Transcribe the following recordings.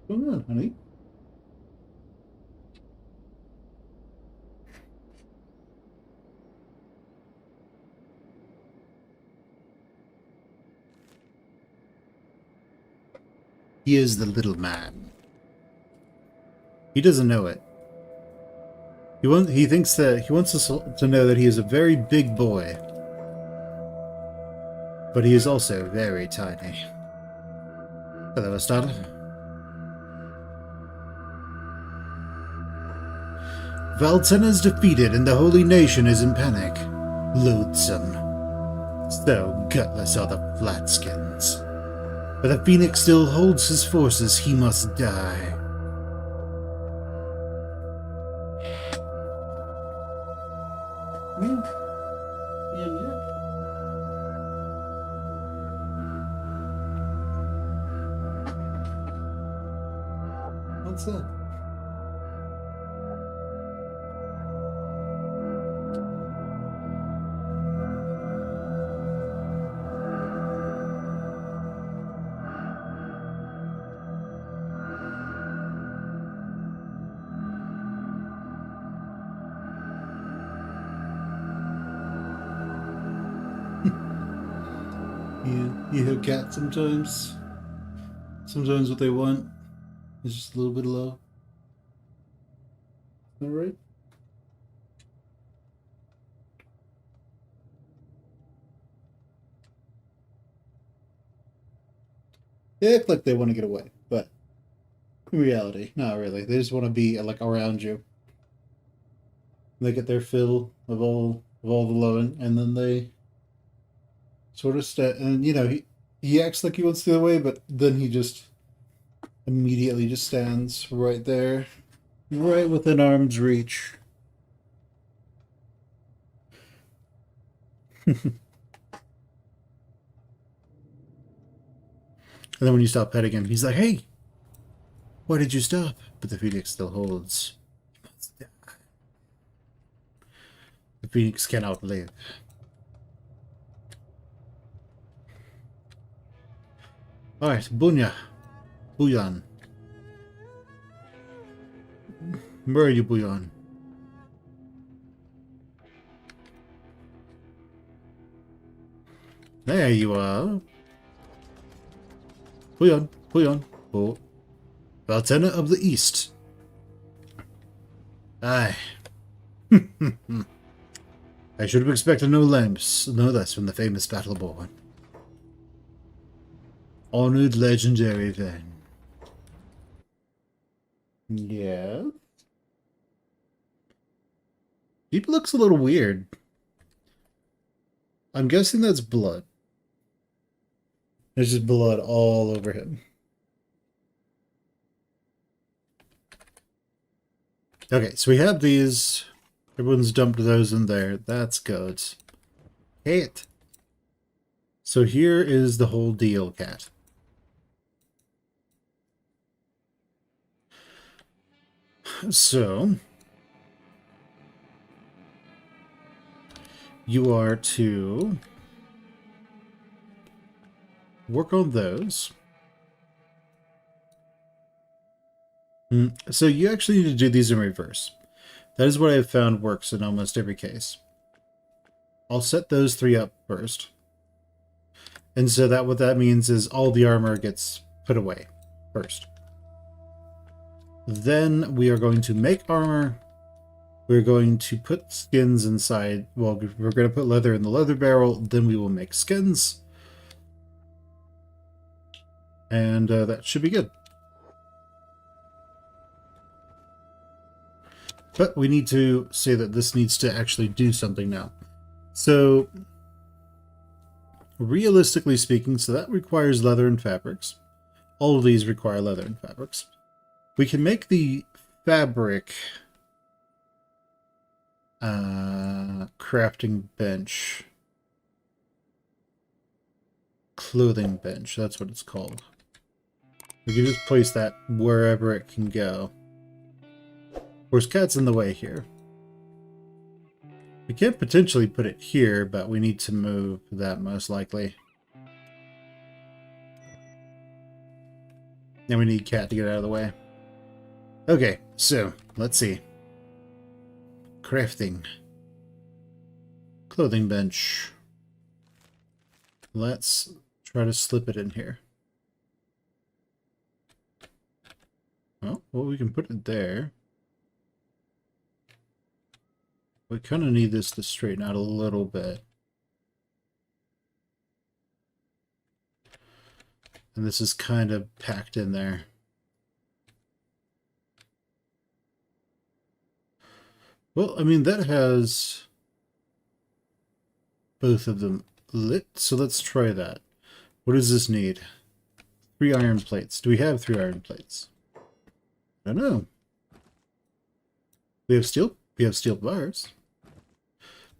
What's going on, honey? He is the little man. He doesn't know it. He thinks that he wants us to know that he is a very big boy, but he is also very tiny. Hello, Astada. Valtena is defeated and the Holy Nation is in panic. Loathsome. So gutless are the Flatskins. But the Phoenix still holds his forces, he must die. Yeah. Yeah. What's that? You hear cats sometimes. Sometimes what they want is just a little bit low. Alright? They act like they want to get away, but in reality, not really. They just want to be like around you. They get their fill of all the loving, and then they sort of and he acts like he wants to get away, but then he just immediately just stands right there, right within arm's reach. And then when you stop petting him, he's like, "Hey, why did you stop?" But the Phoenix still holds. The Phoenix cannot live. Alright, Bunya. Buyan. Where are you, Buyan? There you are. Buyan. Buyan. Oh. Lieutenant of the East. Aye. I should have expected no less from the famous Battleborn. Honored legendary then. Yeah. He looks a little weird. I'm guessing that's blood. There's just blood all over him. Okay, so we have these. Everyone's dumped those in there. That's good. Hate. So here is the whole deal, cat. So you are to work on those. So you actually need to do these in reverse. That is what I've found works in almost every case. I'll set those three up first. And so that what that means is all the armor gets put away first. Then we are going to make armor. We're going to put skins inside. Well, we're going to put leather in the leather barrel. Then we will make skins. And that should be good. But we need to say that this needs to actually do something now. So, realistically speaking, so that requires leather and fabrics. All of these require leather and fabrics. We can make the fabric crafting bench. Clothing bench, that's what it's called. We can just place that wherever it can go. Of course, cat's in the way here. We can potentially put it here, but we need to move that most likely. And we need Cat to get out of the way. Okay, so let's see. Crafting. Clothing bench. Let's try to slip it in here. Oh, well, we can put it there. We kind of need this to straighten out a little bit. And this is kind of packed in there. Well, I mean, that has both of them lit, so let's try that. What does this need? 3 iron plates. Do we have 3 iron plates? I don't know. We have steel. We have steel bars.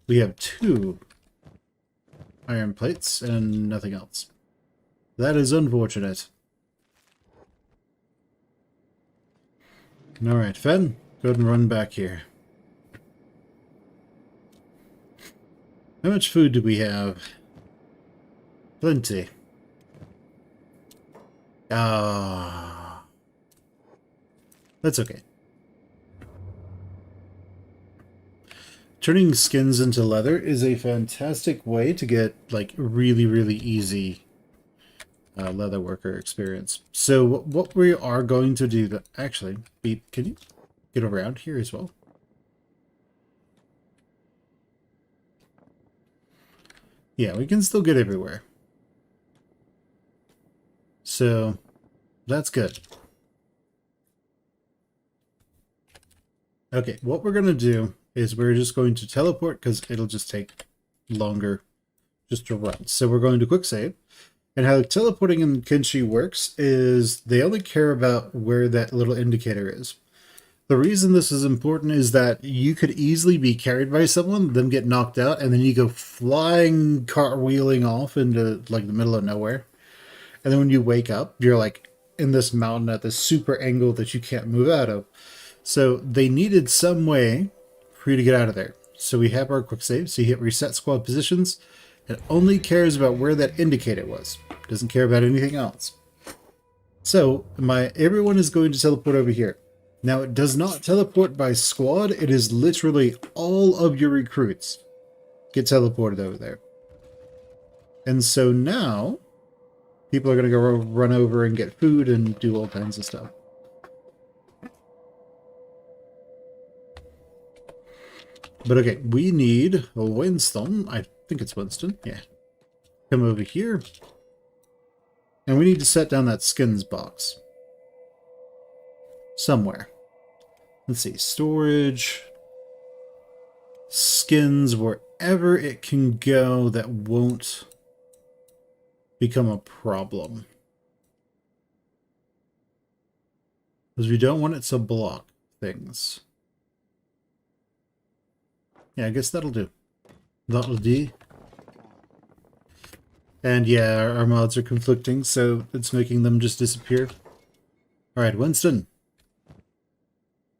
We have 2 iron plates and nothing else. That is unfortunate. Alright, Fen, go ahead and run back here. How much food do we have? Plenty. Ah. That's okay. Turning skins into leather is a fantastic way to get, like, really, really easy leather worker experience. So what we are going to do... Actually, Beep, can you get around here as well? Yeah, we can still get everywhere. So, that's good. Okay, what we're going to do is we're just going to teleport because it'll just take longer just to run. So we're going to quick save. And how teleporting in Kenshi works is they only care about where that little indicator is. The reason this is important is that you could easily be carried by someone, them get knocked out, and then you go flying, cartwheeling off into like the middle of nowhere. And then when you wake up, you're like in this mountain at this super angle that you can't move out of. So they needed some way for you to get out of there. So we have our quick save. So you hit reset squad positions. It only cares about where that indicator was. It doesn't care about anything else. So everyone is going to teleport over here. Now it does not teleport by squad. It is literally all of your recruits get teleported over there. And so now people are going to go run over and get food and do all kinds of stuff. But okay, we need Winston. I think it's Winston. Yeah. Come over here. And we need to set down that skins box. Somewhere. Let's see. Storage. Skins, wherever it can go that won't become a problem. Because we don't want it to block things. Yeah, I guess that'll do. That'll do. And yeah, our mods are conflicting, so it's making them just disappear. Alright, Winston.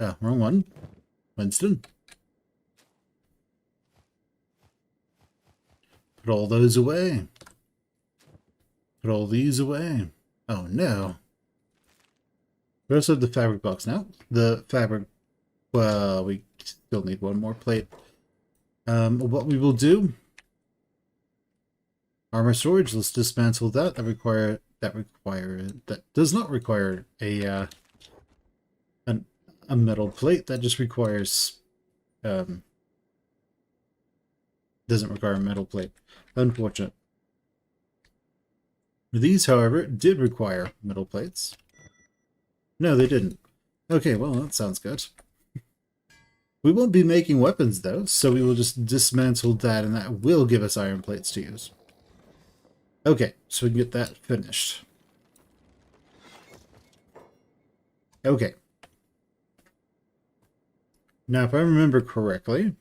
Oh, wrong one. Winston. Put all those away. Put all these away. Oh no. We also have the fabric box now. The fabric... Well, we still need one more plate. What we will do... Armor storage, let's dismantle that. That does not require a metal plate. That just requires doesn't require a metal plate. Unfortunate. These, however, did require metal plates. No, they didn't. Okay, well, that sounds good. We won't be making weapons, though, so we will just dismantle that, and that will give us iron plates to use. Okay, so we can get that finished. Okay. Now, if I remember correctly,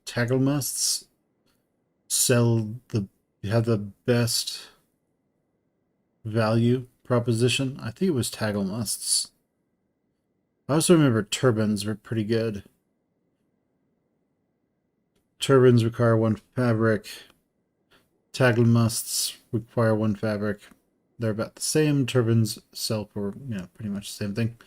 Tagglemusts have the best value proposition. I think it was Tagglemusts. I also remember turbans were pretty good. Turbans require 1 fabric. Taggle masts require 1 fabric. They're about the same. Turbines sell for, pretty much the same thing.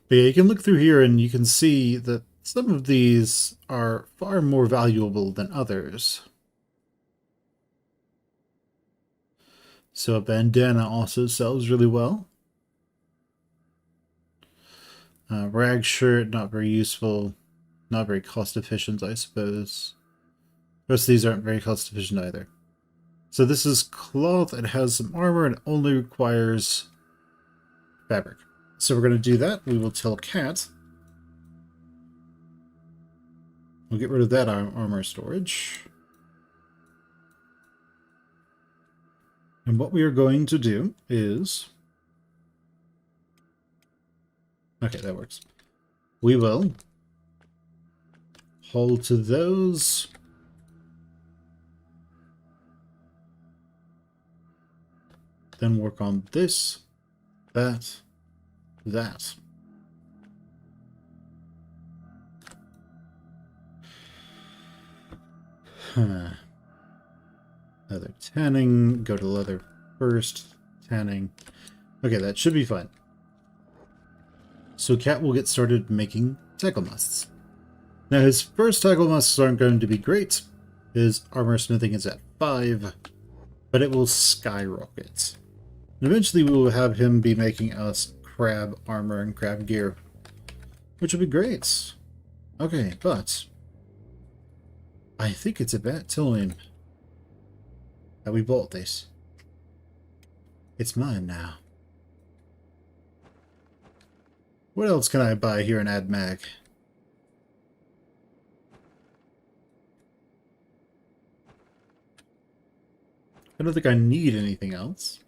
But yeah, you can look through here and you can see that some of these are far more valuable than others. So a bandana also sells really well. Rag shirt, not very useful. Not very cost efficient, I suppose. Most of these aren't very cost efficient either. So this is cloth. It has some armor and only requires fabric. So we're going to do that. We will tell Cat. We'll get rid of that armor storage. And what we are going to do is... Okay, that works. We will hold to those. Then work on this, that. Leather tanning, go to leather first, tanning. Okay, that should be fine. So Cat will get started making tackle masts. Now his first tackle masts aren't going to be great. His armor smithing is at 5, but it will skyrocket. And eventually we will have him be making us crab armor and crab gear, which will be great. Okay, but I think it's about time that we bought this. It's mine now. What else can I buy here in AdMag? I don't think I need anything else.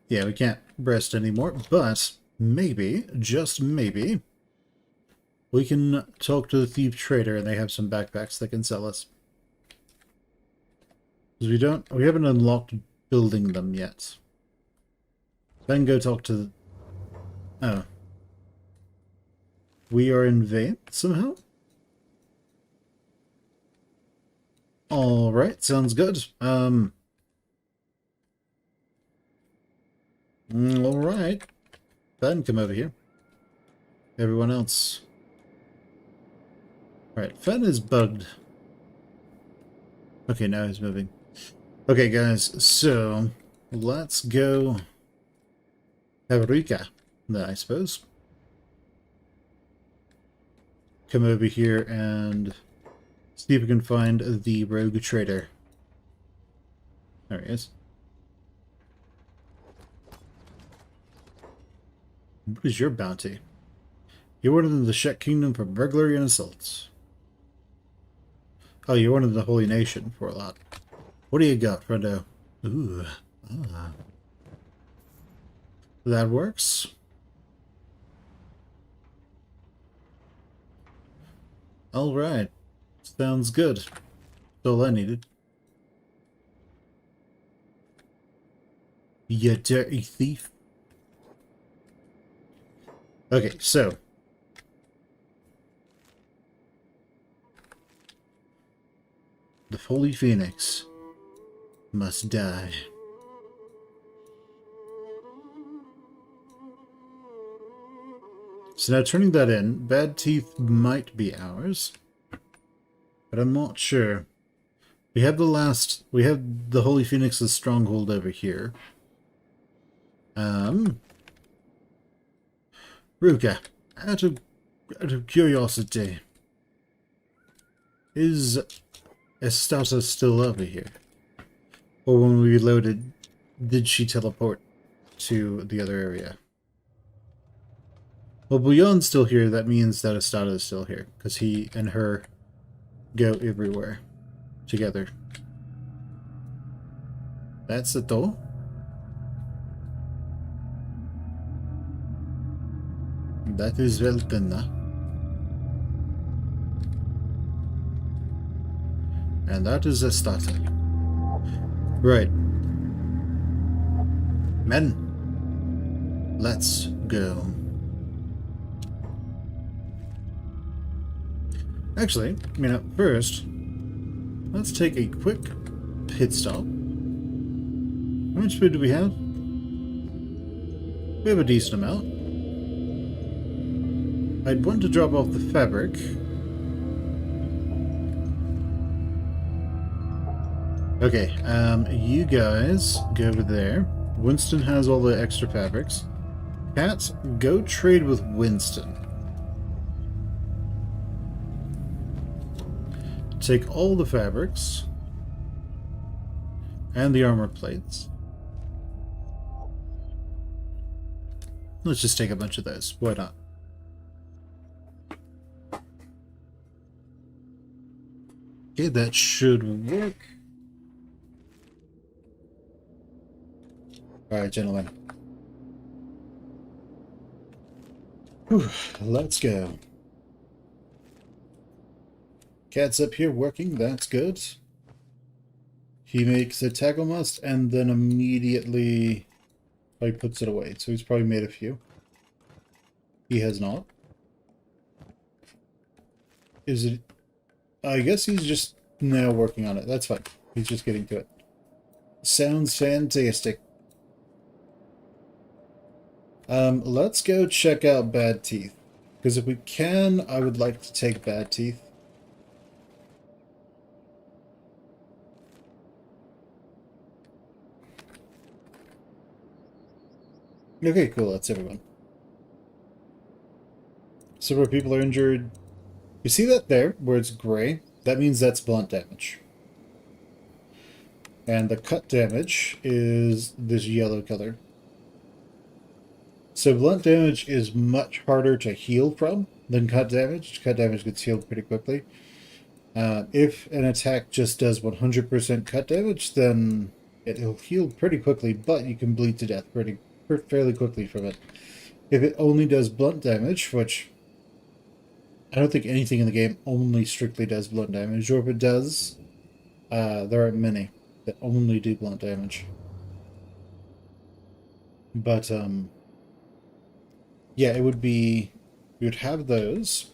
Yeah, we can't rest anymore, but maybe, just maybe, we can talk to the thief trader and they have some backpacks that can sell us. Because we haven't unlocked building them yet. Then go talk to the... Oh. We are in vain somehow? Alright, sounds good. Alright. Ben, come over here. Everyone else. Alright, Fen is bugged. Okay, now he's moving. Okay, guys, so let's go have Rika, I suppose. Come over here and see if we can find the rogue trader. There he is. What is your bounty? You're one of the Shek Kingdom for burglary and assaults. Oh, you're one of the Holy Nation for a lot. What do you got, friendo? Ooh. Ah. That works. Alright. Sounds good. That's all I needed. You dirty thief. Okay, so. The Holy Phoenix must die. So now turning that in, Bad Teeth might be ours. But I'm not sure. We have the Holy Phoenix's stronghold over here. Ruka, out of curiosity, is Estata still over here? Or when we reloaded, did she teleport to the other area? Well, Bouillon's still here, that means that Estata is still here, because he and her go everywhere together. That's the door. That is Veltenna. And that is Estata. Right. Men, let's go. Actually, first, let's take a quick pit stop. How much food do we have? We have a decent amount. I'd want to drop off the fabric. Okay, you guys go over there. Winston has all the extra fabrics. Cat, go trade with Winston. Take all the fabrics and the armor plates. Let's just take a bunch of those. Why not? Okay, that should work. Alright, gentlemen. Whew, let's go. Cat's up here working, that's good. He makes a tackle must and then immediately puts it away. So he's probably made a few. He has not. Is it... I guess he's just now working on it. That's fine. He's just getting to it. Sounds fantastic. Let's go check out Bad Teeth. Because if we can, I would like to take Bad Teeth. Okay, cool. That's everyone. So where people are injured... You see that there, where it's gray? That means that's blunt damage. And the cut damage is this yellow color. So blunt damage is much harder to heal from than cut damage. Cut damage gets healed pretty quickly. If an attack just does 100% cut damage, then it'll heal pretty quickly, but you can bleed to death fairly quickly from it. If it only does blunt damage, which I don't think anything in the game only strictly does blunt damage, or if it does, there aren't many that only do blunt damage. But, yeah, it would be... We would have those.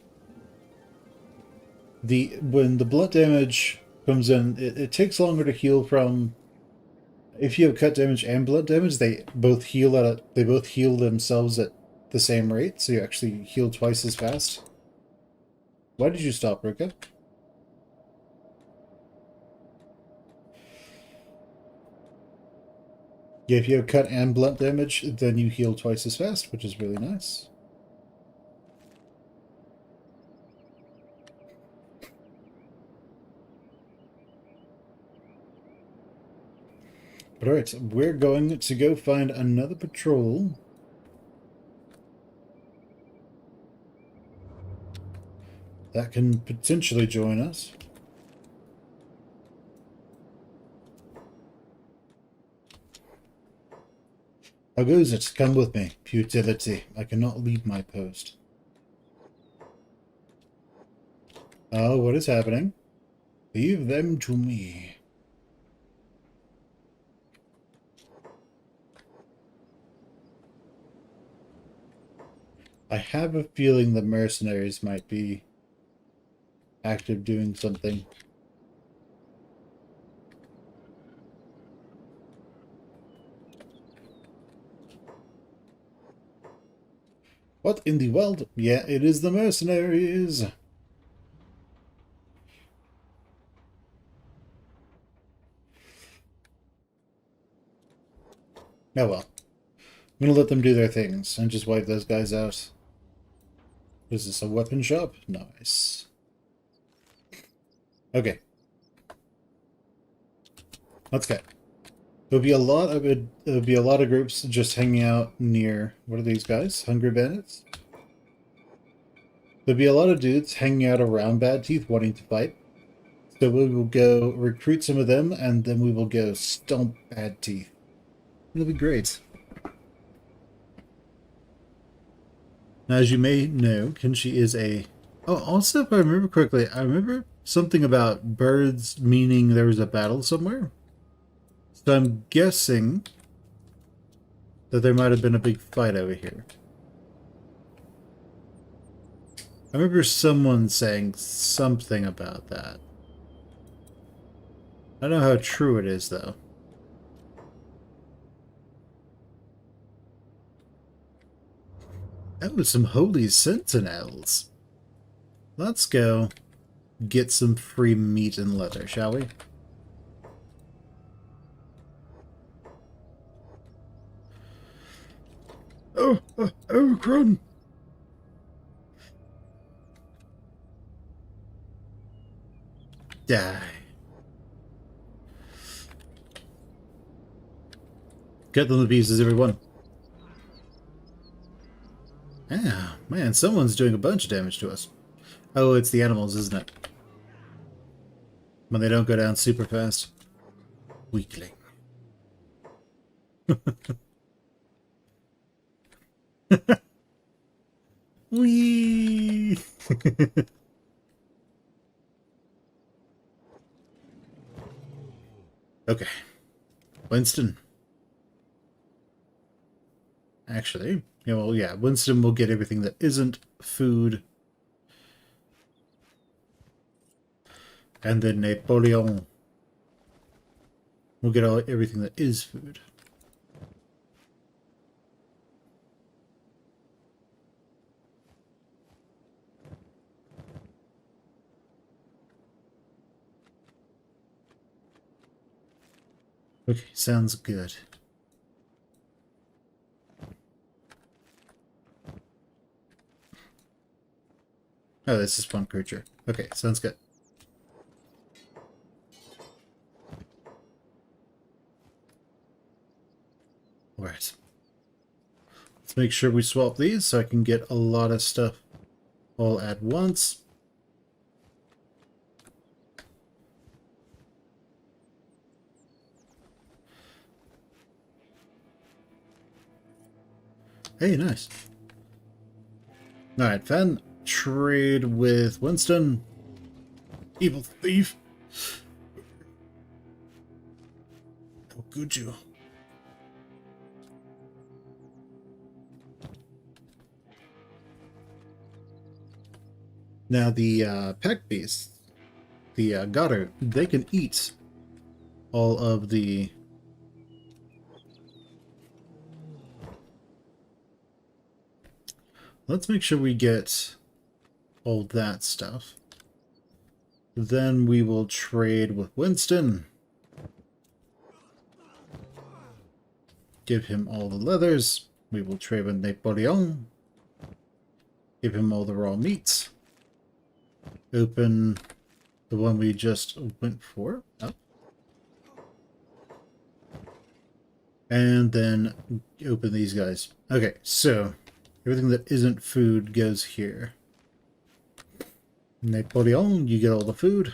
When the blunt damage comes in, it takes longer to heal from... If you have cut damage and blunt damage, they both heal themselves at the same rate, so you actually heal twice as fast. Why did you stop, Ruka? Yeah, if you have cut and blunt damage, then you heal twice as fast, which is really nice. But alright, we're going to go find another patrol. That can potentially join us. How goes it? Come with me. Futility. I cannot leave my post. Oh, what is happening? Leave them to me. I have a feeling the mercenaries might be active doing something. What in the world? Yeah, it is the mercenaries. Oh well. I'm gonna let them do their things and just wipe those guys out. Is this a weapon shop? Nice. Okay. Let's go. There'll be a lot of groups just hanging out near, what are these guys? Hungry Bandits? There'll be a lot of dudes hanging out around Bad Teeth wanting to fight. So we will go recruit some of them, and then we will go stomp Bad Teeth. It'll be great. Now, as you may know, Kenshi is a... Oh, also, if I remember correctly, I remember something about birds meaning there was a battle somewhere. So I'm guessing that there might have been a big fight over here. I remember someone saying something about that. I don't know how true it is, though. Oh, some holy sentinels. Let's go get some free meat and leather, shall we? Oh, Crun! Die. Cut them to pieces, everyone. Yeah, man, someone's doing a bunch of damage to us. Oh, it's the animals, isn't it? When they don't go down super fast. Weakling. Whee! Okay. Winston. Actually, yeah, well, yeah, Winston will get everything that isn't food. And then Napoleon will get everything that is food. Okay, sounds good. Oh, this is one creature. Okay, sounds good. Alright. Let's make sure we swap these so I can get a lot of stuff all at once. Hey, nice. Alright, Fen, trade with Winston. Evil thief. How could you? Now the pack beasts, the Goddard, they can eat all of the... Let's make sure we get all that stuff. Then we will trade with Winston. Give him all the leathers. We will trade with Napoleon. Give him all the raw meats. Open the one we just went for. Up. And then open these guys. Okay, so everything that isn't food goes here. Napoleon, you get all the food.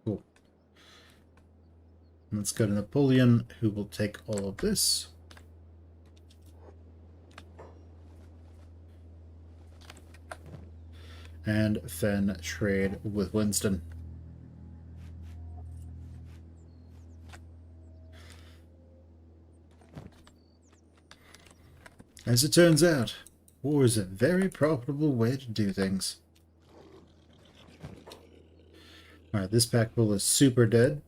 Cool. Let's go to Napoleon, who will take all of this. And Fen trade with Winston. As it turns out, war is a very profitable way to do things. Alright, this pack bull is super dead.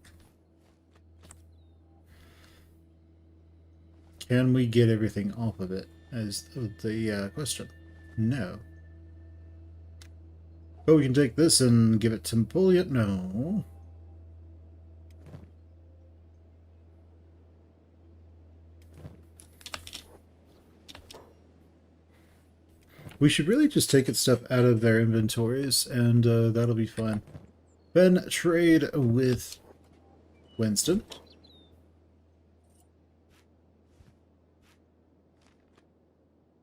Can we get everything off of it? Is the question. No. Oh, we can take this and give it to Napoleon? No. We should really just take its stuff out of their inventories, and that'll be fine. Then trade with Winston.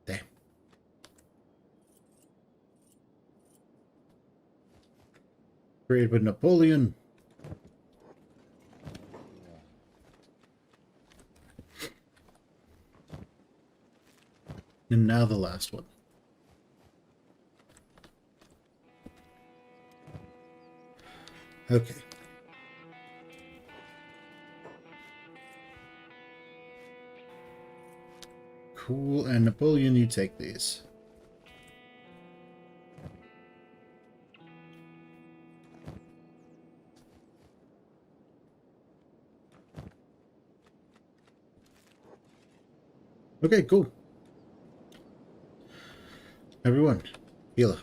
Damn. Trade with Napoleon. And now the last one. Okay. Cool, and Napoleon, you take these. Okay, cool. Everyone, heal up.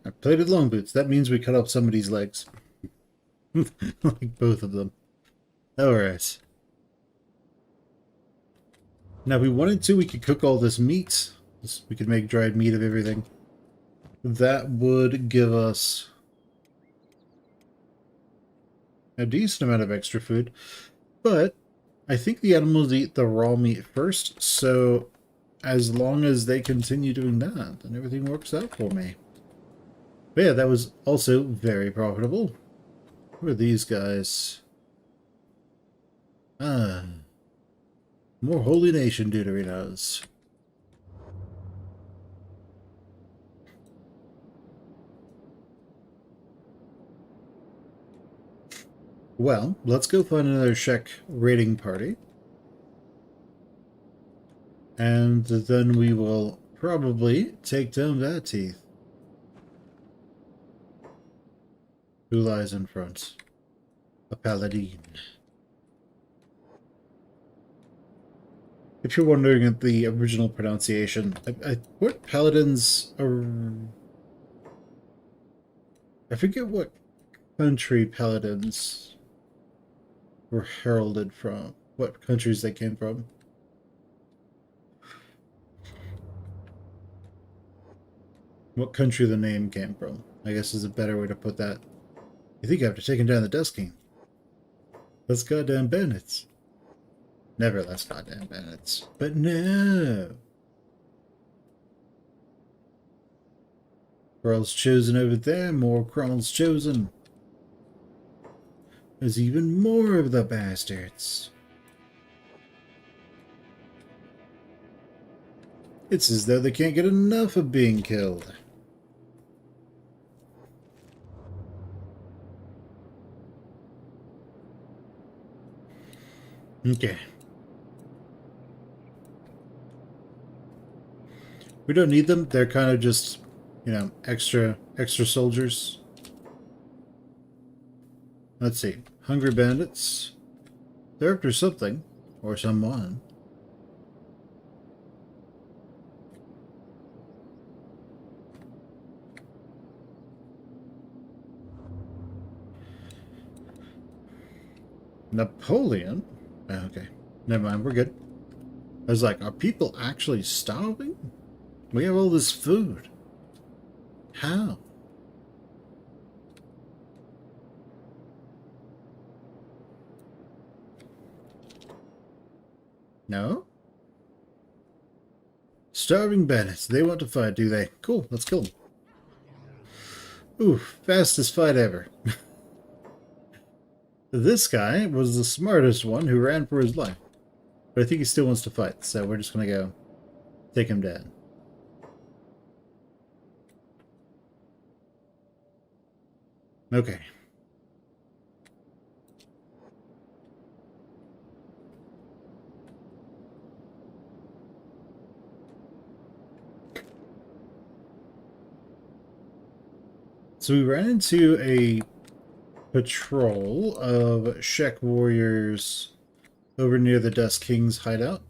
I plated long boots. That means we cut off somebody's legs. Like both of them. Alright. Now, if we wanted to, we could cook all this meat. We could make dried meat of everything. That would give us a decent amount of extra food. But I think the animals eat the raw meat first, so as long as they continue doing that, then everything works out for me. But yeah, that was also very profitable. Who are these guys? Ah, more Holy Nation deuterinos. Well, let's go find another Shek raiding party. And then we will probably take down that teeth. Who lies in front? A paladin. If you're wondering at the original pronunciation, what paladins are... I forget what country paladins were heralded from. What countries they came from. What country the name came from, I guess is a better way to put that. You think after taking down the Dust King? Let's goddamn bandits. Never less goddamn bandits. But no! Cromwell's chosen over there, more Cromwell's chosen. There's even more of the bastards. It's as though they can't get enough of being killed. Okay. We don't need them. They're kind of just, you know, extra soldiers. Let's see. Hungry bandits. They're after something. Or someone. Napoleon? Okay. Never mind, we're good. I was like, are people actually starving? We have all this food. How? No? Starving bandits. They want to fight, do they? Cool, let's kill them. Ooh, fastest fight ever. This guy was the smartest one who ran for his life. But I think he still wants to fight, so we're just going to go take him down. Okay. So we ran into a patrol of Shek warriors over near the Dust King's hideout.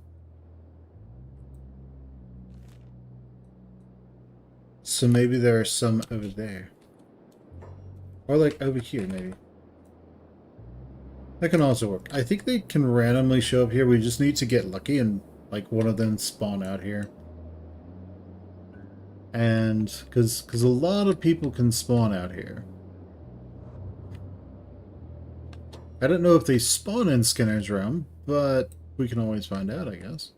So maybe there are some over there. Or like over here, maybe. That can also work. I think they can randomly show up here. We just need to get lucky and like one of them spawn out here. And because a lot of people can spawn out here. I don't know if they spawn in Skinner's Realm, but we can always find out, I guess.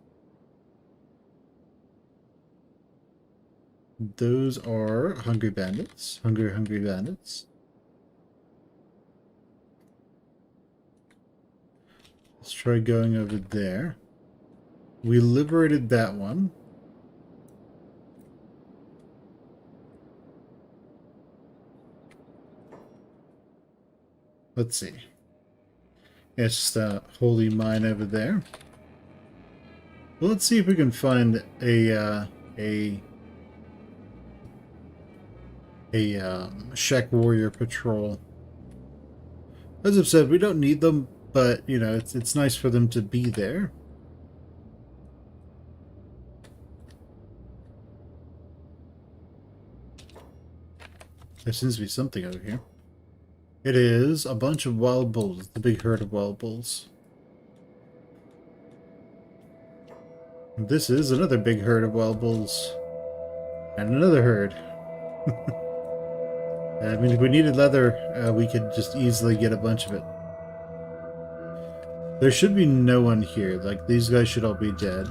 Those are hungry bandits. Hungry bandits. Let's try going over there. We liberated that one. let's see. It's just a holy mine over there. Well, let's see if we can find a Shek warrior patrol. As I've said, we don't need them, but you know, it's nice for them to be there. There seems to be something over here. It is a bunch of wild bulls, the big herd of wild bulls. This is another big herd of wild bulls. And another herd. I mean, if we needed leather, we could just easily get a bunch of it. There should be no one here. Like, these guys should all be dead.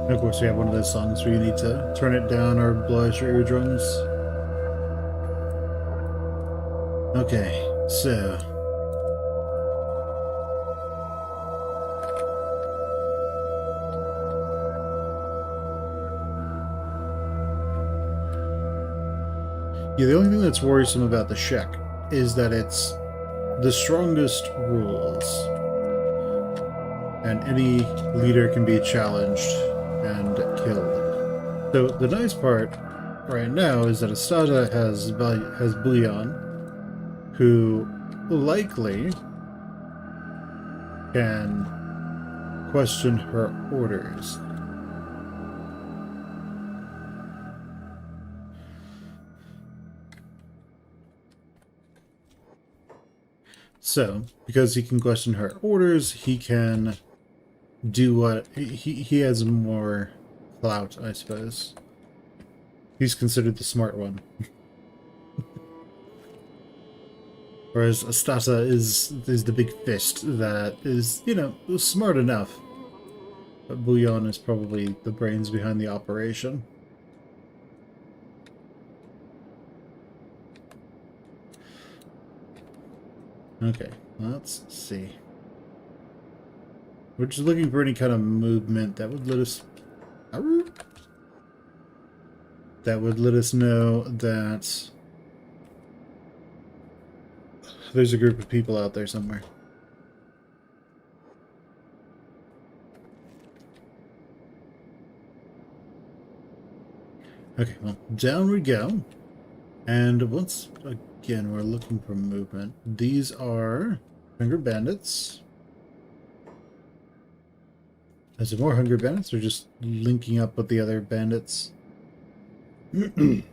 And of course, we have one of those songs where you need to turn it down or blow out your eardrums. Okay, so... yeah, the only thing that's worrisome about the Shek is that it's the strongest rules. And any leader can be challenged and killed. So the nice part right now is that Astada has Bullion, who likely can question her orders. So, because he can question her orders, he can do what... He has more clout, I suppose. He's considered the smart one. Whereas Astata is the big fist that is, you know, smart enough. But Bullion is probably the brains behind the operation. Okay, let's see. We're just looking for any kind of movement that would let us... that would let us know that there's a group of people out there somewhere. Okay, well, down we go. And once again, we're looking for movement. These are Hunger Bandits. Is there more Hunger Bandits, or just linking up with the other bandits? If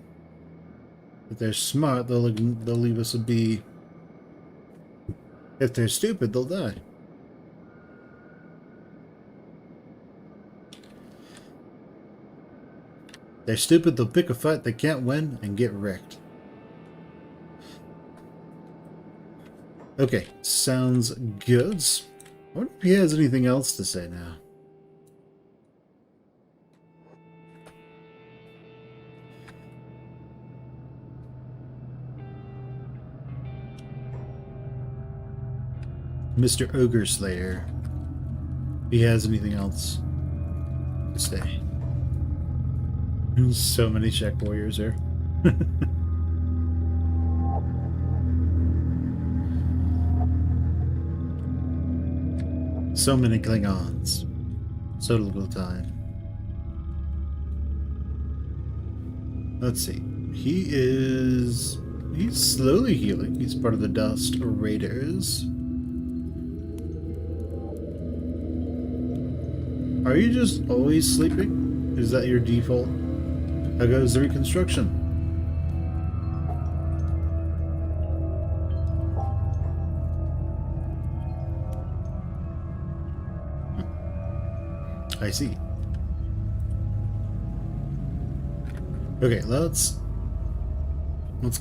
they're smart, they'll leave us a bee. If they're stupid, they'll die. They're stupid, they'll pick a fight they can't win and get wrecked. Okay, sounds good. I wonder if he has anything else to say now. Mr. Ogre Slayer. If he has anything else to say. There's so many Shek warriors here. So many Klingons. So little time. Let's see. He's slowly healing. He's part of the Dust Raiders. Are you just always sleeping? Is that your default? How goes the reconstruction? I see. Okay, let's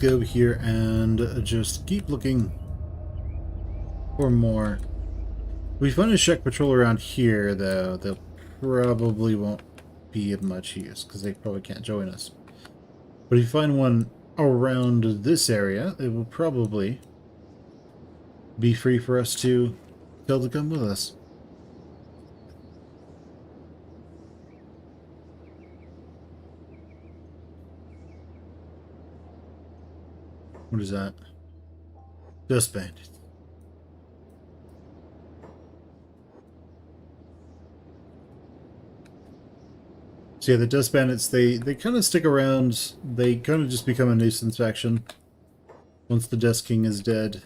go over here and just keep looking for more. If we find a Shek patrol around here, though, they'll probably won't be of much use because they probably can't join us. But if you find one around this area, it will probably be free for us to tell to come with us. What is that? Dust bandits. So yeah, the dust bandits, they kind of stick around. They kind of just become a nuisance faction once the Dust King is dead.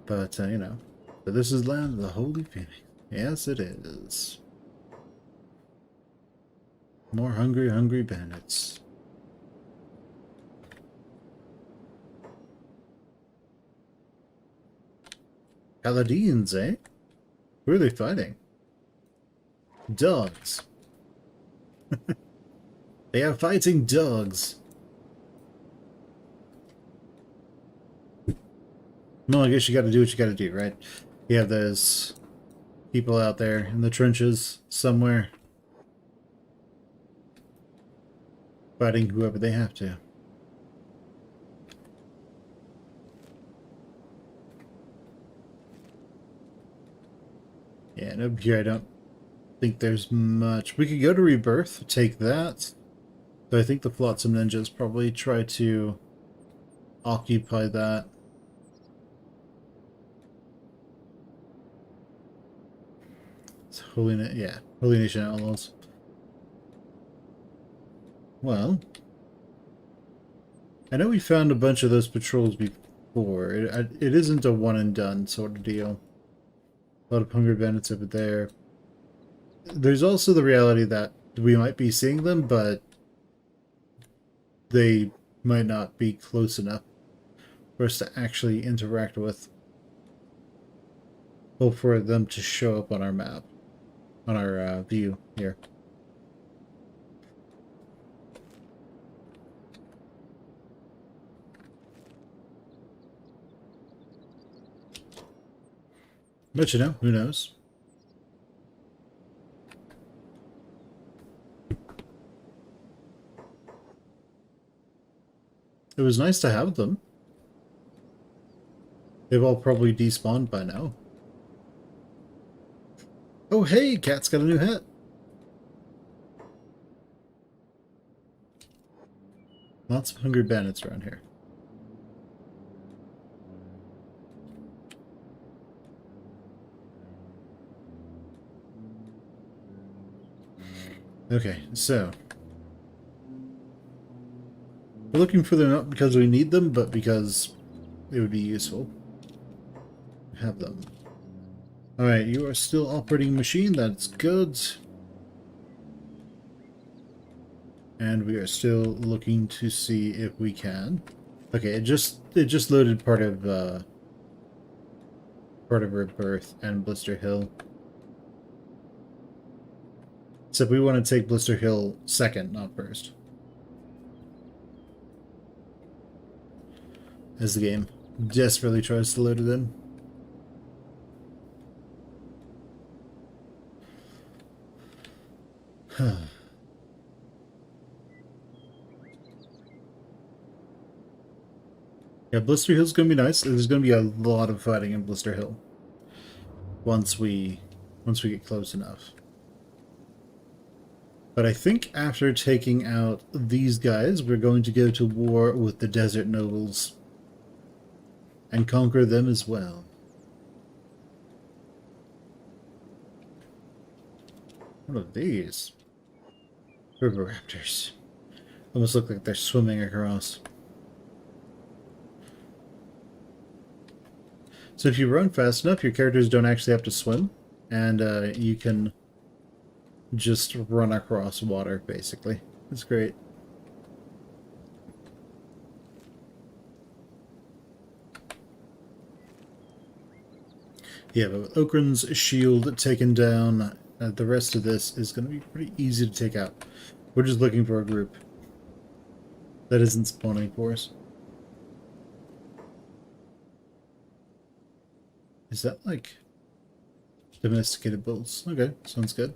But, you know, but this is land of the Holy Phoenix. Yes, it is. More hungry, hungry bandits. Paladins, eh? Who are they fighting? Dogs. They are fighting dogs. Well, I guess you gotta do what you gotta do, right? You have those people out there in the trenches somewhere fighting whoever they have to. Yeah, and over here I don't think there's much. We could go to Rebirth, take that. So I think the Flotsam Ninjas probably try to occupy that. It's Holy Nation Outlaws. Well, I know we found a bunch of those patrols before. It isn't a one and done sort of deal. A lot of hungry bandits over there. There's also the reality that we might be seeing them, but they might not be close enough for us to actually interact with. Or for them to show up on our map, on our view here. But you know, who knows? It was nice to have them. They've all probably despawned by now. Oh hey, Cat's got a new hat. Lots of hungry bandits around here. Okay, so we're looking for them not because we need them, but because it would be useful to have them. Alright, you are still operating machine, that's good. And we are still looking to see if we can. Okay, it just loaded part of Rebirth and Blister Hill. Except we want to take Blister Hill second, not first. As the game desperately tries to load it in. Yeah, Blister Hill's gonna be nice. There's gonna be a lot of fighting in Blister Hill once we get close enough. But I think after taking out these guys, we're going to go to war with the Desert Nobles and conquer them as well. What are these? River raptors. Almost look like they're swimming across. So if you run fast enough, your characters don't actually have to swim, and you can just run across water, basically. It's great. Yeah, but with Okran's shield taken down, the rest of this is going to be pretty easy to take out. We're just looking for a group that isn't spawning for us. Is that like domesticated bulls? Okay, sounds good.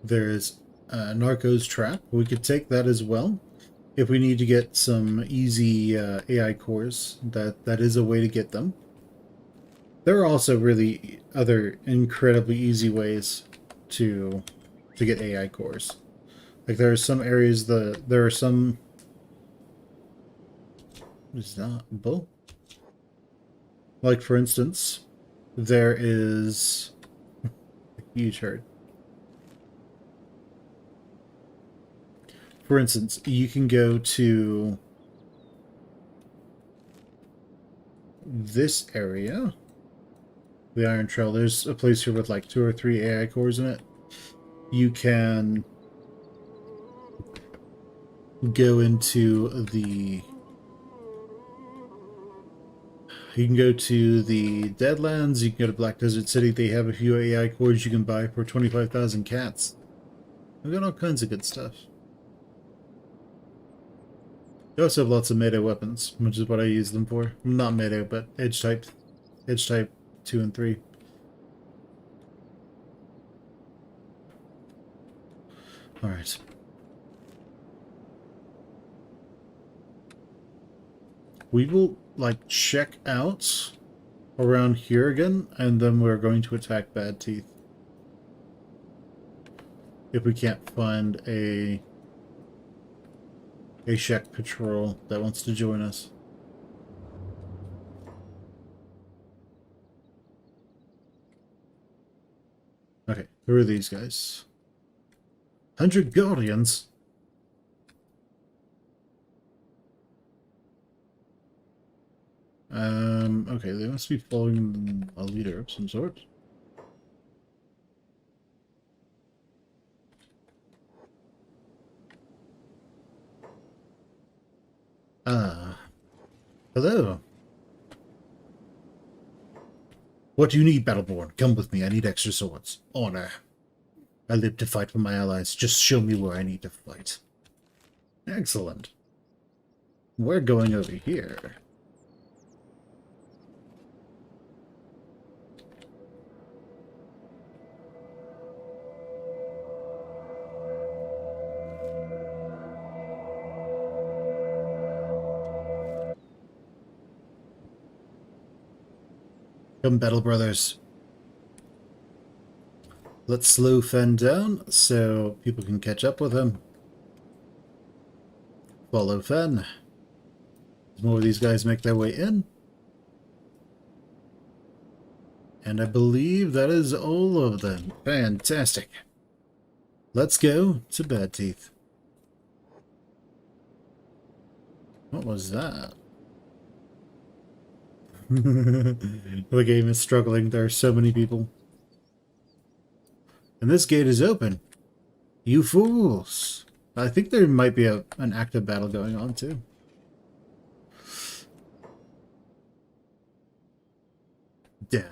There's Narco's Trap. We could take that as well. if we need to get some easy AI cores, that is a way to get them. There are also really other incredibly easy ways to get AI cores. Like there are some areas there are some. Is that bull? Like for instance, there is a huge herd. For instance, you can go to this area, the Iron Trail. There's a place here with like 2 or 3 AI cores in it. You can go into the... You can go to the Deadlands, you can go to Black Desert City. They have a few AI cores you can buy for 25,000 cats. We've got all kinds of good stuff. They also have lots of melee weapons, which is what I use them for. Not melee, but edge type 2 and 3. Alright. We will, like, check out around here again, and then we're going to attack Bad Teeth. If we can't find a Shek patrol that wants to join us. Okay, who are these guys? 100 Guardians? Okay, they must be following a leader of some sort. Hello. What do you need, Battleborn? Come with me, I need extra swords. Honor. I live to fight for my allies. Just show me where I need to fight. Excellent. We're going over here. Come, Battle Brothers. Let's slow Fen down so people can catch up with him. Follow Fen. As more of these guys make their way in. And I believe that is all of them. Fantastic. Let's go to Bad Teeth. What was that? The game is struggling. There are so many people. And this gate is open. You fools. I think there might be an active battle going on too. Die.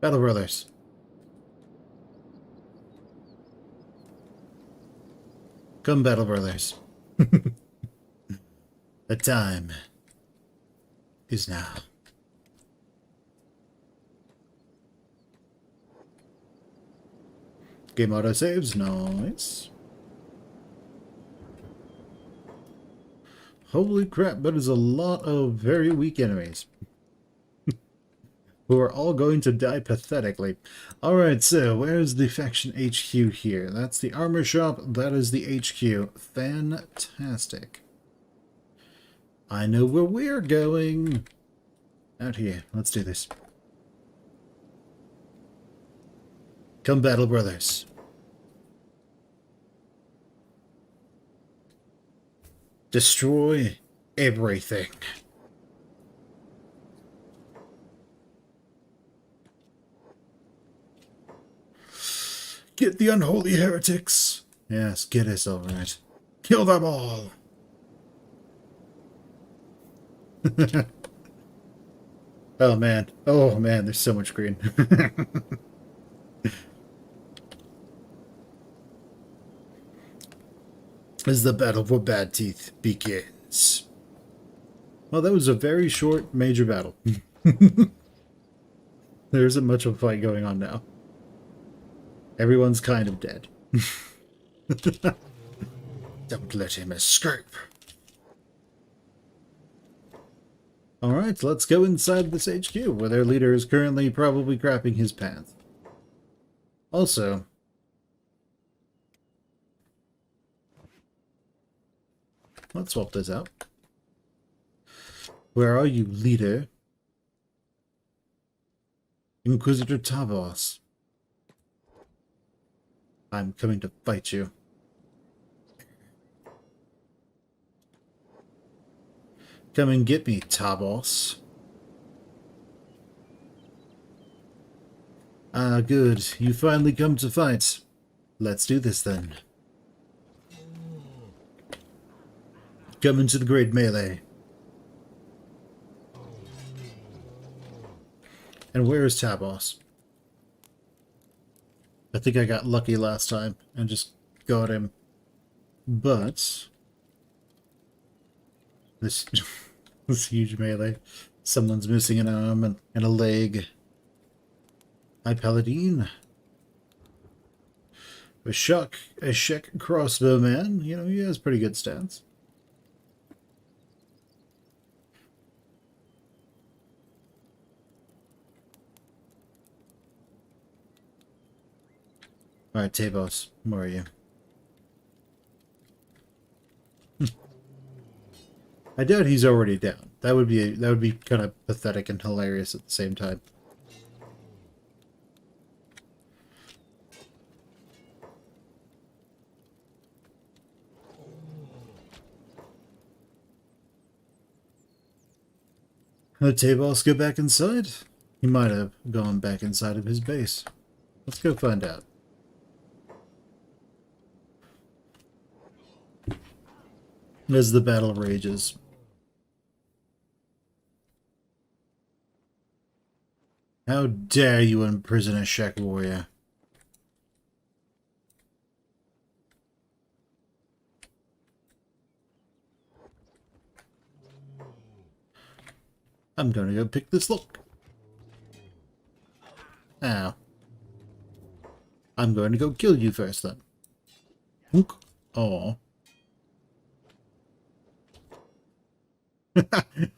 Battle Brothers. Come, Battle Brothers. The time is now. Game auto saves, nice. Holy crap, that is a lot of very weak enemies. Who are all going to die pathetically. Alright, so where's the faction HQ here? That's the armor shop, that is the HQ. Fantastic. I know where we're going. Out here, let's do this. Come, Battle Brothers. Destroy everything. Get the unholy heretics. Yes, get us all right. Kill them all. Oh man, there's so much green. As the battle for Bad Teeth begins. Well, that was a very short major battle. There isn't much of a fight going on now. Everyone's kind of dead. Don't let him escape. Alright, let's go inside this HQ, where their leader is currently probably crapping his pants. Also, let's swap this out. Where are you, leader? Inquisitor Tavos. I'm coming to fight you. Come and get me, Tavos. Ah, good. You finally come to fight. Let's do this then. Come into the great melee. And where is Tavos? I think I got lucky last time and just got him. But this this huge melee. Someone's missing an arm and a leg. Hi, Paladin. A Shek crossbowman. You know, he has pretty good stats. Alright, Tavos, where are you? I doubt he's already down. That would be kind of pathetic and hilarious at the same time. Did Tavos go back inside? He might have gone back inside of his base. Let's go find out. As the battle rages. How dare you imprison a Shek warrior? I'm going to go pick this lock. Ow. I'm going to go kill you first then. Hook. Aw.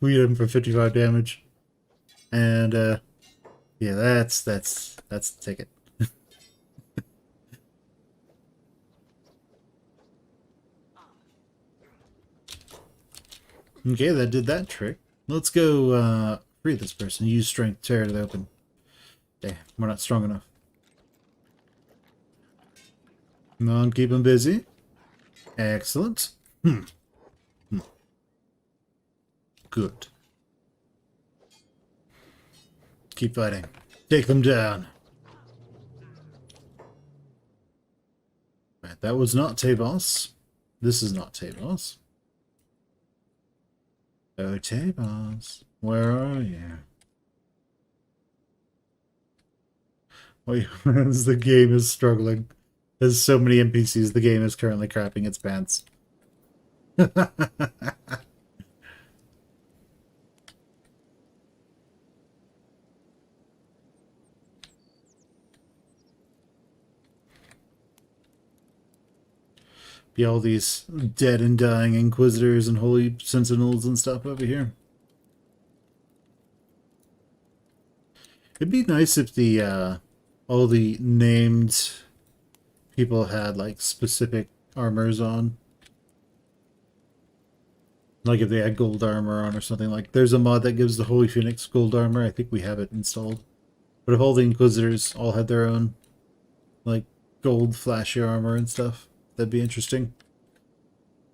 We hit him for 55 damage. And, yeah, that's the ticket. Okay, that did that trick. Let's go, free this person. Use strength, tear it open. Damn, we're not strong enough. Come on, keep him busy. Excellent. Good. Keep fighting. Take them down. Right, that was not Tavos. This is not Tavos. Oh, Tavos. Where are you? Wait, as the game is struggling. There's so many NPCs, the game is currently crapping its pants. Be all these dead and dying Inquisitors and Holy Sentinels and stuff over here. It'd be nice if the, all the named people had, like, specific armors on. Like if they had gold armor on or something. Like, there's a mod that gives the Holy Phoenix gold armor. I think we have it installed. But if all the Inquisitors all had their own, like, gold flashy armor and stuff, that'd be interesting.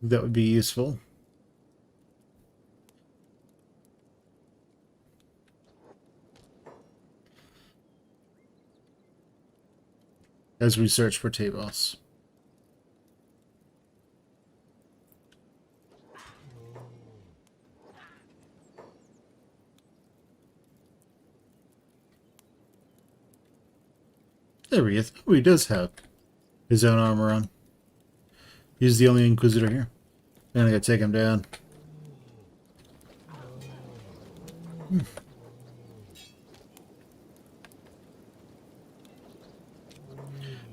That would be useful. As we search for Tavos. There he is. Oh, he does have his own armor on. He's the only Inquisitor here. I'm gonna go take him down.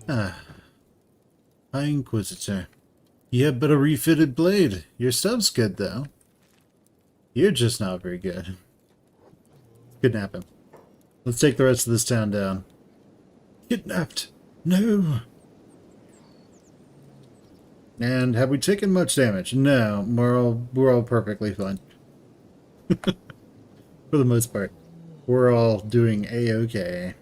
Ah, High Inquisitor. You have but a refitted blade. Your stuff's good, though. You're just not very good. Kidnap him. Let's take the rest of this town down. Kidnapped! No! And have we taken much damage? No, we're all perfectly fine. For the most part. We're all doing A-okay.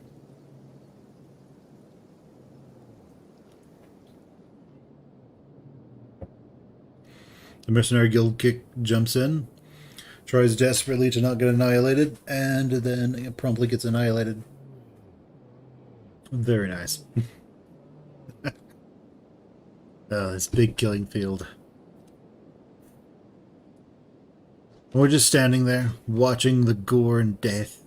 The Mercenary Guild kick jumps in, tries desperately to not get annihilated, and then it promptly gets annihilated. Very nice. Oh, this big killing field. We're just standing there, watching the gore and death.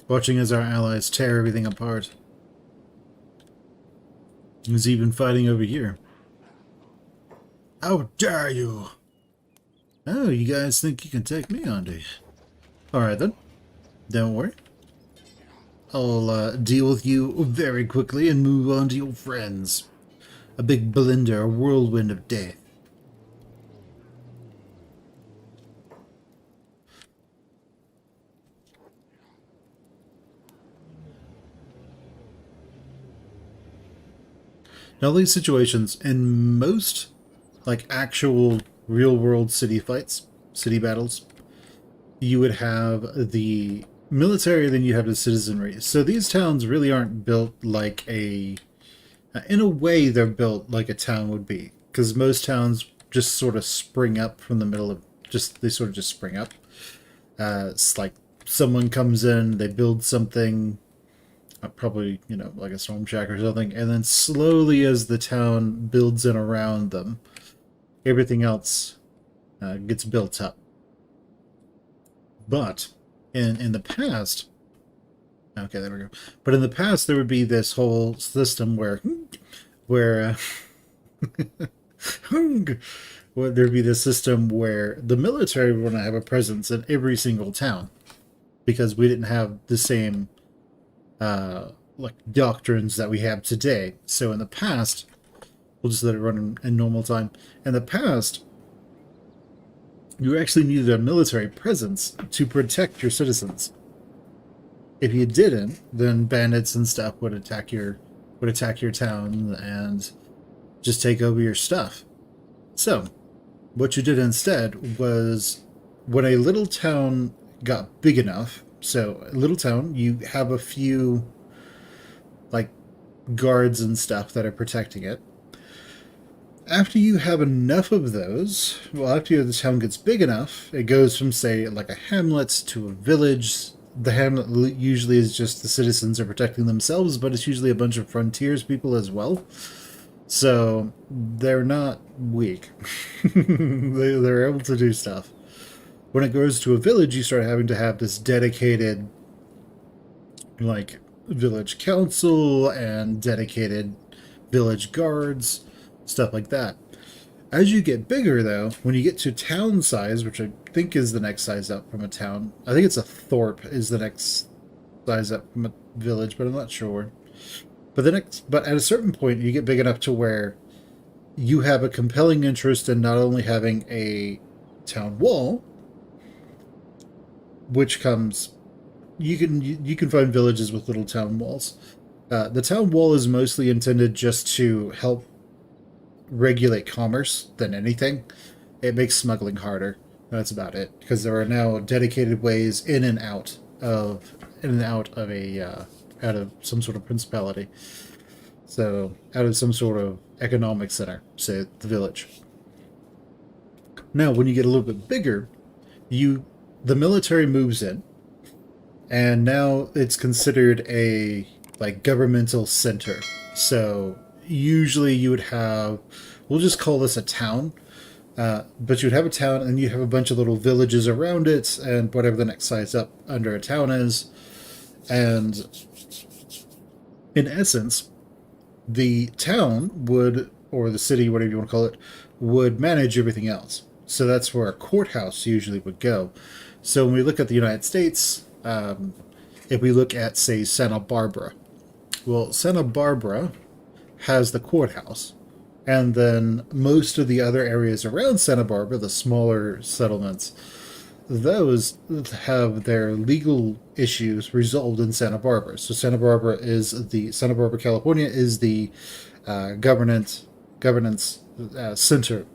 Watching as our allies tear everything apart. He's even fighting over here. How dare you! Oh, you guys think you can take me on, do you? Alright then. Don't worry. I'll deal with you very quickly and move on to your friends. A big blender, a whirlwind of death. Now these situations, in most, like, actual real-world city fights, city battles, you would have the military, then you have the citizenry. So these towns really aren't built like a... in a way, they're built like a town would be. Because most towns just sort of spring up from the middle of... they sort of just spring up. It's like someone comes in, they build something... probably, you know, like a storm shack or something, and then slowly as the town builds in around them, everything else gets built up. But in the past, okay, there we go. But in the past, there would be this whole system where there'd be this system where the military would want to have a presence in every single town because we didn't have the same like doctrines that we have today. So in the past, we'll just let it run in normal time. In the past, you actually needed a military presence to protect your citizens. If you didn't, then bandits and stuff would attack your town and just take over your stuff. So, what you did instead was, when a little town got big enough, so a little town, you have a few like guards and stuff that are protecting it. After you have enough of those, well, after the town gets big enough, it goes from, say, like a hamlet to a village. The hamlet usually is just the citizens are protecting themselves, but it's usually a bunch of frontiers people as well. So they're not weak. They're able to do stuff. When it goes to a village, you start having to have this dedicated, like, village council and dedicated village guards, stuff like that. As you get bigger, though, when you get to town size, which I think is the next size up from a town, I think it's a thorp is the next size up from a village, but I'm not sure. But at a certain point, you get big enough to where you have a compelling interest in not only having a town wall, which comes, you can find villages with little town walls. The town wall is mostly intended just to help regulate commerce than anything. It makes smuggling harder. That's about it, because there are now dedicated ways in and out of out of some sort of principality. So out of some sort of economic center, say the village. Now, when you get a little bit bigger, the military moves in, and now it's considered a like governmental center. So usually you would have, we'll just call this a town, but you'd have a town and you'd have a bunch of little villages around it and whatever the next size up under a town is. And in essence, the town would, or the city, whatever you want to call it, would manage everything else. So that's where a courthouse usually would go. So when we look at the United States, if we look at, say, Santa Barbara. Well, Santa Barbara has the courthouse. And then most of the other areas around Santa Barbara, the smaller settlements, those have their legal issues resolved in Santa Barbara. So Santa Barbara, California is the governance center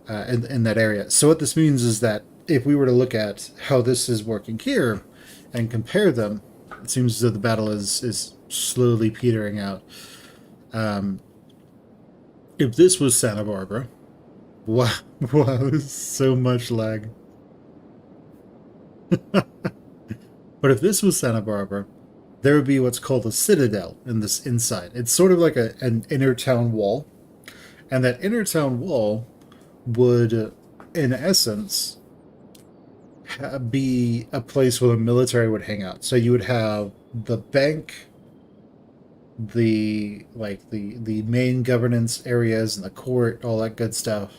in that area. So what this means is that if we were to look at how this is working here and compare them, it seems as though the battle is slowly petering out. If this was Santa Barbara, wow, so much lag. But if this was Santa Barbara, there would be what's called a citadel in this inside. It's sort of like an inner town wall. And that inner town wall would, in essence, be a place where the military would hang out. So you would have the bank, the main governance areas and the court, all that good stuff.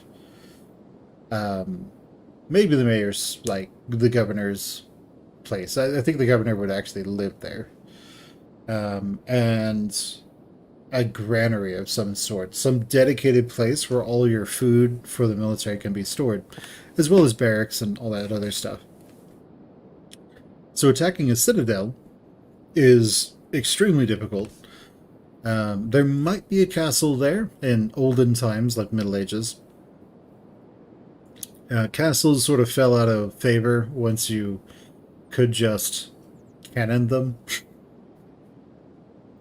Maybe the mayor's, like, the governor's place. I think the governor would actually live there. And a granary of some sort. Some dedicated place where all your food for the military can be stored, as well as barracks and all that other stuff. So attacking a citadel is extremely difficult. There might be a castle there in olden times, like Middle Ages. Castles sort of fell out of favor once you could just cannon them.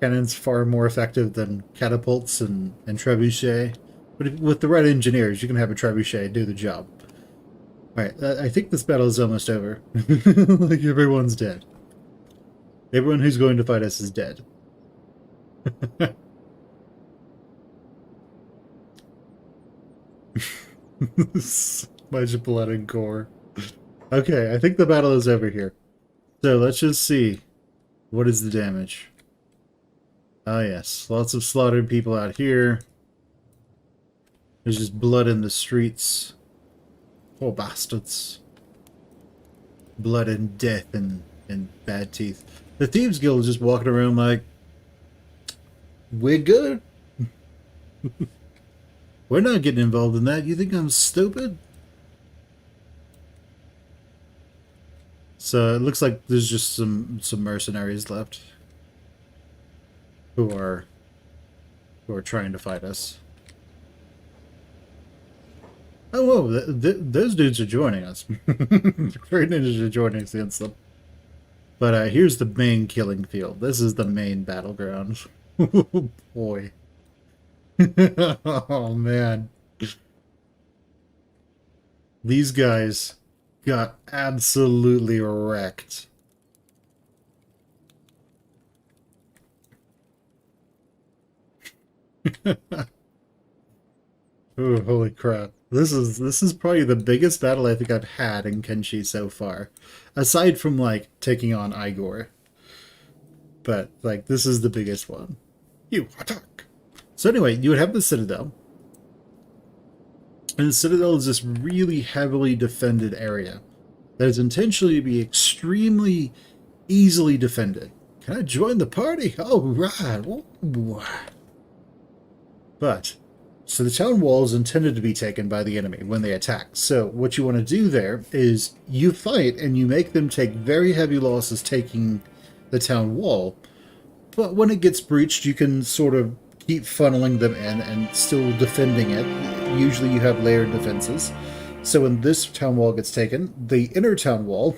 Cannon's far more effective than catapults and trebuchet. But with the right engineers, you can have a trebuchet do the job. Alright, I think this battle is almost over. Like, everyone's dead. Everyone who's going to fight us is dead. Much blood and gore. Okay, I think the battle is over here. So let's just see. What is the damage? Ah, yes. Lots of slaughtered people out here. There's just blood in the streets. Poor bastards. Blood and death and bad teeth. The Thieves Guild is just walking around like, we're good. We're not getting involved in that. You think I'm stupid? So it looks like there's just some mercenaries left who are trying to fight us. Oh, whoa, those dudes are joining us. Great ninjas are joining us against them. But here's the main killing field. This is the main battleground. Oh, boy. Oh, man. These guys got absolutely wrecked. Oh, holy crap. This is probably the biggest battle I think I've had in Kenshi so far. Aside from, like, taking on Igor. But, like, this is the biggest one. You attack! So anyway, you would have the Citadel. And the Citadel is this really heavily defended area that is intentionally to be extremely easily defended. Can I join the party? Oh, right. Ooh. But, so the town wall is intended to be taken by the enemy when they attack. So what you want to do there is you fight and you make them take very heavy losses taking the town wall. But when it gets breached, you can sort of keep funneling them in and still defending it. Usually you have layered defenses. So when this town wall gets taken, the inner town wall